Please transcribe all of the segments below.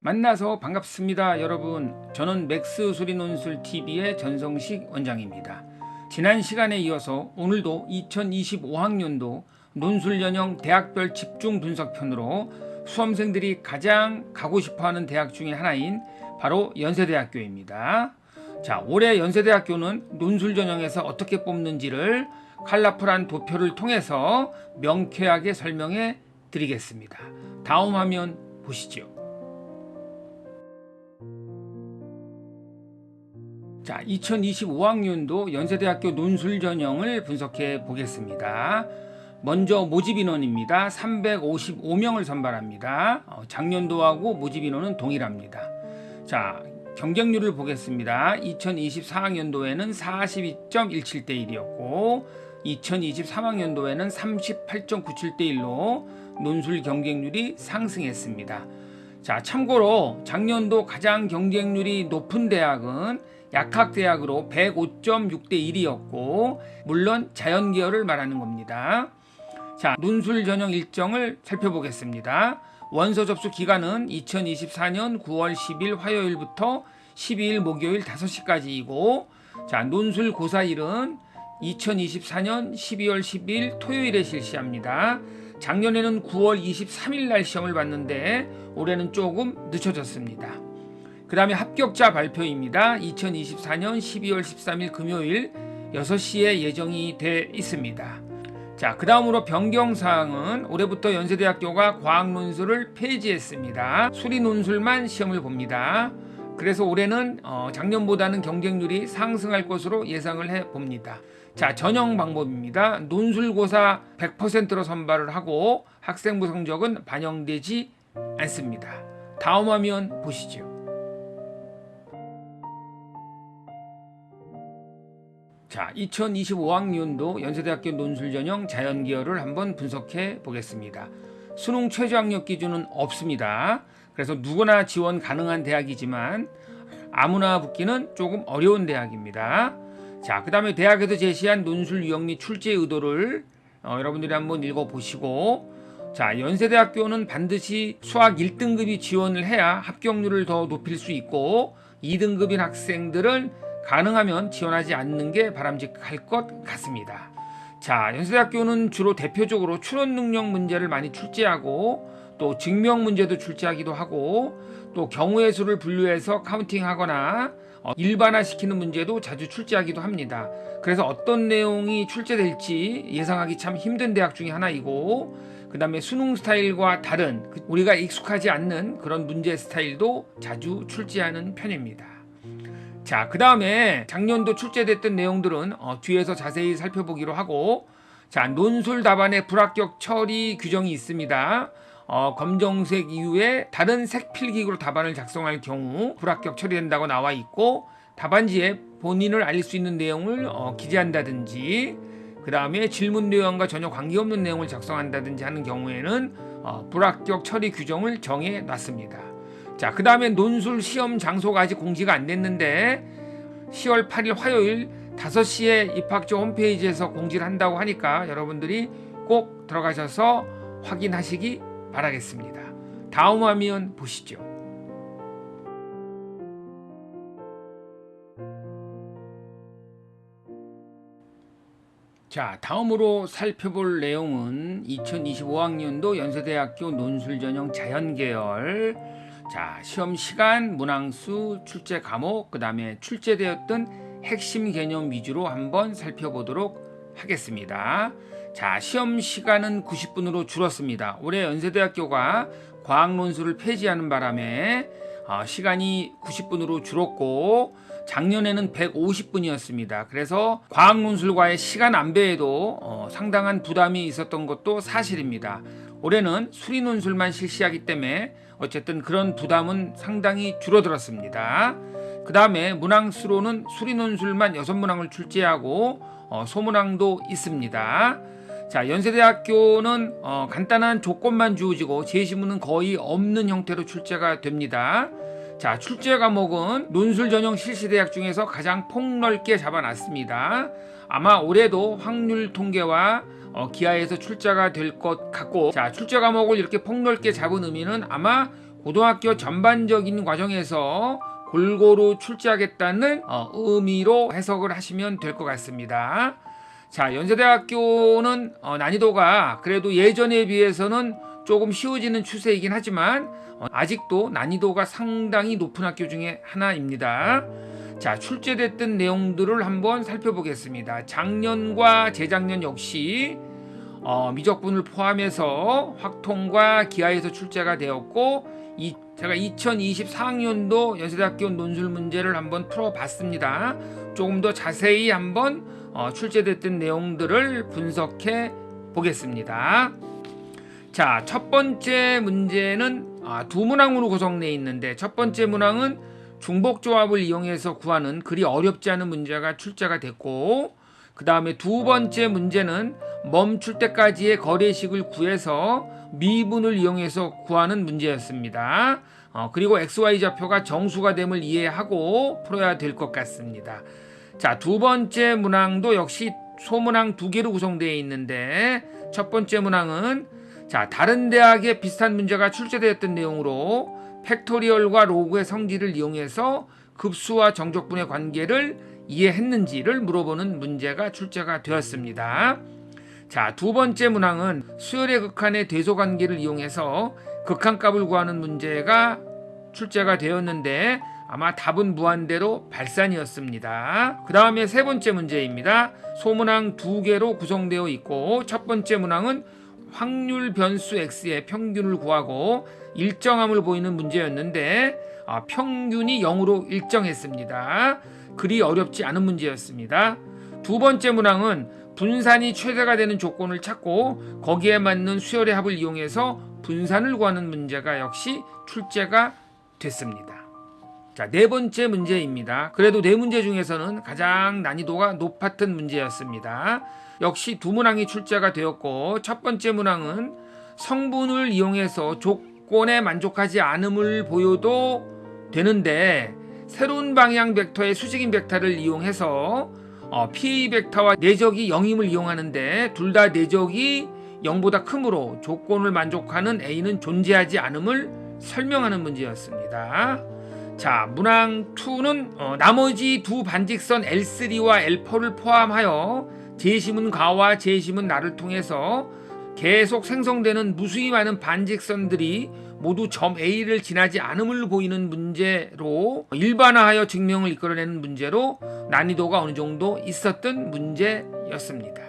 만나서 반갑습니다. 여러분, 저는 맥스 수리논술TV의 전성식 원장입니다. 지난 시간에 이어서 오늘도 2025학년도 논술전형 대학별 집중 분석편으로 수험생들이 가장 가고 싶어하는 대학 중에 하나인 바로 연세대학교입니다. 자, 올해 연세대학교는 논술전형에서 어떻게 뽑는지를 컬러풀한 도표를 통해서 명쾌하게 설명해 드리겠습니다. 다음 화면 보시죠. 자, 2025학년도 연세대학교 논술전형을 분석해 보겠습니다. 먼저 모집인원입니다. 355명을 선발합니다. 작년도하고 모집인원은 동일합니다. 자, 경쟁률을 보겠습니다. 2024학년도에는 42.17대 1이었고 2023학년도에는 38.97대 1로 논술 경쟁률이 상승했습니다. 자, 참고로 작년도 가장 경쟁률이 높은 대학은 약학대학으로 105.6대 1이었고 물론 자연계열을 말하는 겁니다. 자, 논술 전형 일정을 살펴보겠습니다. 원서 접수 기간은 2024년 9월 10일 화요일부터 12일 목요일 5시까지이고, 자, 논술 고사일은 2024년 12월 10일 토요일에 실시합니다. 작년에는 9월 23일 날 시험을 봤는데 올해는 조금 늦춰졌습니다. 그 다음에 합격자 발표입니다. 2024년 12월 13일 금요일 6시에 예정이 돼 있습니다. 자, 그 다음으로 변경사항은 올해부터 연세대학교가 과학논술을 폐지했습니다. 수리논술만 시험을 봅니다. 그래서 올해는 작년보다는 경쟁률이 상승할 것으로 예상을 해봅니다. 자, 전형 방법입니다. 논술고사 100%로 선발을 하고 학생부 성적은 반영되지 않습니다. 다음 화면 보시죠. 자, 2025학년도 연세대학교 논술전형 자연계열을 한번 분석해 보겠습니다. 수능 최저학력 기준은 없습니다. 그래서 누구나 지원 가능한 대학이지만 아무나 붙기는 조금 어려운 대학입니다. 자, 그 다음에 대학에서 제시한 논술 유형 및 출제 의도를 여러분들이 한번 읽어보시고, 자, 연세대학교는 반드시 수학 1등급이 지원을 해야 합격률을 더 높일 수 있고 2등급인 학생들은 가능하면 지원하지 않는 게 바람직할 것 같습니다. 자, 연세대학교는 주로 대표적으로 추론 능력 문제를 많이 출제하고 또 증명 문제도 출제하기도 하고 또 경우의 수를 분류해서 카운팅하거나 일반화시키는 문제도 자주 출제하기도 합니다. 그래서 어떤 내용이 출제될지 예상하기 참 힘든 대학 중에 하나이고, 그 다음에 수능 스타일과 다른 우리가 익숙하지 않는 그런 문제 스타일도 자주 출제하는 편입니다. 자, 그 다음에 작년도 출제됐던 내용들은 뒤에서 자세히 살펴보기로 하고, 자, 논술 답안에 불합격 처리 규정이 있습니다. 검정색 이후에 다른 색 필기구로 답안을 작성할 경우 불합격 처리된다고 나와 있고, 답안지에 본인을 알릴 수 있는 내용을 기재한다든지, 그 다음에 질문 내용과 전혀 관계없는 내용을 작성한다든지 하는 경우에는 불합격 처리 규정을 정해 놨습니다. 자, 그 다음에 논술 시험 장소가 아직 공지가 안 됐는데 10월 8일 화요일 5시에 입학처 홈페이지에서 공지를 한다고 하니까 여러분들이 꼭 들어가셔서 확인하시기 바라겠습니다. 다음 화면 보시죠. 자, 다음으로 살펴볼 내용은 2025학년도 연세대학교 논술전형 자연계열, 자, 시험 시간, 문항수, 출제 과목, 그 다음에 출제되었던 핵심 개념 위주로 한번 살펴보도록 하겠습니다. 자, 시험 시간은 90분으로 줄었습니다. 올해 연세대학교가 과학논술을 폐지하는 바람에 시간이 90분으로 줄었고 작년에는 150분이었습니다. 그래서 과학논술과의 시간 안배에도 상당한 부담이 있었던 것도 사실입니다. 올해는 수리논술만 실시하기 때문에 어쨌든 그런 부담은 상당히 줄어들었습니다. 그 다음에 문항수로는 수리논술만 6문항을 출제하고 소문항도 있습니다. 자, 연세대학교는 간단한 조건만 주어지고 제시문은 거의 없는 형태로 출제가 됩니다. 자, 출제 과목은 논술 전형 실시 대학 중에서 가장 폭넓게 잡아놨습니다. 아마 올해도 확률 통계와 기하에서 출제가 될 것 같고, 자, 출제 과목을 이렇게 폭넓게 잡은 의미는 아마 고등학교 전반적인 과정에서 골고루 출제하겠다는 의미로 해석을 하시면 될 것 같습니다. 자, 연세대학교는 난이도가 그래도 예전에 비해서는 조금 쉬워지는 추세이긴 하지만 아직도 난이도가 상당히 높은 학교 중에 하나입니다. 자, 출제됐던 내용들을 한번 살펴보겠습니다. 작년과 재작년 역시 미적분을 포함해서 확통과 기하에서 출제가 되었고, 제가 2024학년도 연세대학교 논술 문제를 한번 풀어봤습니다. 조금 더 자세히 한번 출제됐던 내용들을 분석해 보겠습니다. 자, 첫 번째 문제는 두 문항으로 구성되어 있는데, 첫 번째 문항은 중복조합을 이용해서 구하는 그리 어렵지 않은 문제가 출제가 됐고, 그 다음에 두 번째 문제는 멈출 때까지의 거래식을 구해서 미분을 이용해서 구하는 문제였습니다. 그리고 XY 좌표가 정수가 됨을 이해하고 풀어야 될 것 같습니다. 자, 두 번째 문항도 역시 소문항 두 개로 구성되어 있는데, 첫 번째 문항은 다른 대학에 비슷한 문제가 출제되었던 내용으로 팩토리얼과 로그의 성질을 이용해서 급수와 정적분의 관계를 이해했는지를 물어보는 문제가 출제가 되었습니다. 자, 두 번째 문항은 수열의 극한의 대소관계를 이용해서 극한값을 구하는 문제가 출제가 되었는데, 아마 답은 무한대로 발산이었습니다. 그 다음에 세 번째 문제입니다. 소문항 두 개로 구성되어 있고, 첫 번째 문항은 확률 변수 x의 평균을 구하고 일정함을 보이는 문제였는데, 평균이 0으로 일정했습니다. 그리 어렵지 않은 문제였습니다. 두 번째 문항은 분산이 최대가 되는 조건을 찾고 거기에 맞는 수열의 합을 이용해서 분산을 구하는 문제가 역시 출제가 됐습니다. 자, 네 번째 문제입니다. 그래도 네 문제 중에서는 가장 난이도가 높았던 문제였습니다. 역시 두 문항이 출제가 되었고, 첫 번째 문항은 성분을 이용해서 조건에 만족하지 않음을 보여도 되는데, 새로운 방향 벡터의 수직인 벡터를 이용해서 PA 벡터와 내적이 0임을 이용하는데, 둘 다 내적이 0보다 크므로 조건을 만족하는 A는 존재하지 않음을 설명하는 문제였습니다. 자, 문항 2는 나머지 두 반직선 L3와 L4를 포함하여 제시문 가와 제시문 나를 통해서 계속 생성되는 무수히 많은 반직선들이 모두 점 A를 지나지 않음을 보이는 문제로 일반화하여 증명을 이끌어내는 문제로 난이도가 어느 정도 있었던 문제였습니다.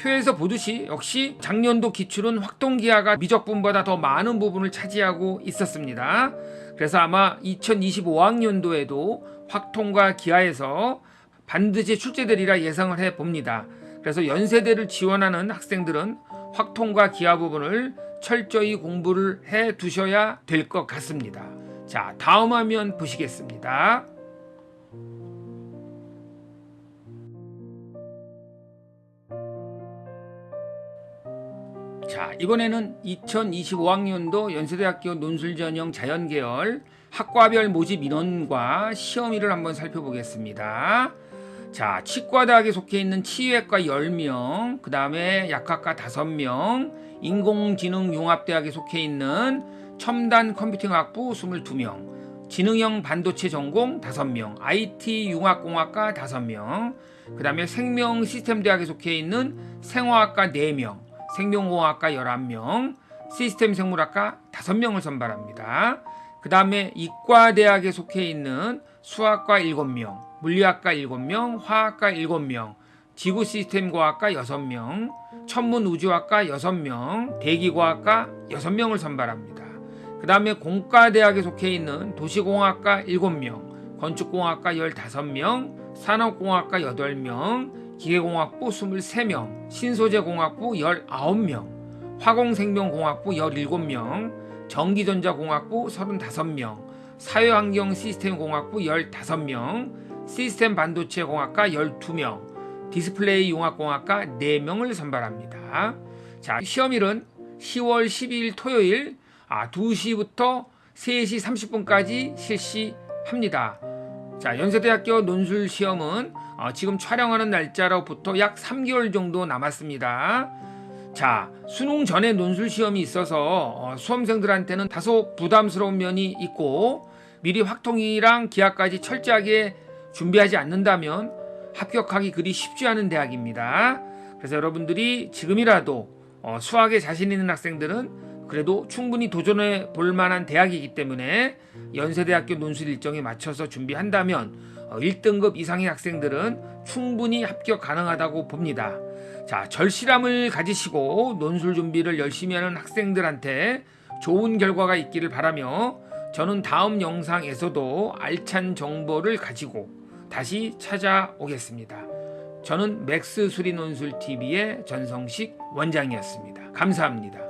표에서 보듯이 역시 작년도 기출은 확통기하가 미적분보다 더 많은 부분을 차지하고 있었습니다. 그래서 아마 2025학년도에도 확통과 기하에서 반드시 출제되리라 예상을 해봅니다. 그래서 연세대를 지원하는 학생들은 확통과 기하 부분을 철저히 공부를 해 두셔야 될 것 같습니다. 자, 다음 화면 보시겠습니다. 자, 이번에는 2025학년도 연세대학교 논술전형 자연계열 학과별 모집 인원과 시험일을 한번 살펴보겠습니다. 자, 치과대학에 속해 있는 치의학과 10명, 그 다음에 약학과 5명, 인공지능융합대학에 속해 있는 첨단 컴퓨팅학부 22명, 지능형 반도체 전공 5명, IT융합공학과 5명, 그 다음에 생명시스템대학에 속해 있는 생화학과 4명, 생명공학과 11명, 시스템생물학과 5명을 선발합니다. 그 다음에 이과대학에 속해 있는 수학과 7명, 물리학과 7명, 화학과 7명, 지구시스템과학과 6명, 천문우주학과 6명, 대기과학과 6명을 선발합니다. 그 다음에 공과대학에 속해 있는 도시공학과 7명, 건축공학과 15명, 산업공학과 8명, 기계공학부 23명, 신소재공학부 19명, 화공생명공학부 17명, 전기전자공학부 35명, 사회환경시스템공학부 15명, 시스템반도체공학과 12명, 디스플레이융합공학과 4명을 선발합니다. 자, 시험일은 10월 12일 토요일 2시부터 3시 30분까지 실시합니다. 자, 연세대학교 논술시험은 지금 촬영하는 날짜로부터 약 3개월 정도 남았습니다. 자, 수능 전에 논술 시험이 있어서 수험생들한테는 다소 부담스러운 면이 있고 미리 확통이랑 기하까지 철저하게 준비하지 않는다면 합격하기 그리 쉽지 않은 대학입니다. 그래서 여러분들이 지금이라도 수학에 자신 있는 학생들은 그래도 충분히 도전해 볼 만한 대학이기 때문에 연세대학교 논술 일정에 맞춰서 준비한다면 1등급 이상의 학생들은 충분히 합격 가능하다고 봅니다. 자, 절실함을 가지시고 논술 준비를 열심히 하는 학생들한테 좋은 결과가 있기를 바라며 저는 다음 영상에서도 알찬 정보를 가지고 다시 찾아오겠습니다. 저는 맥스 수리논술TV의 전성식 원장이었습니다. 감사합니다.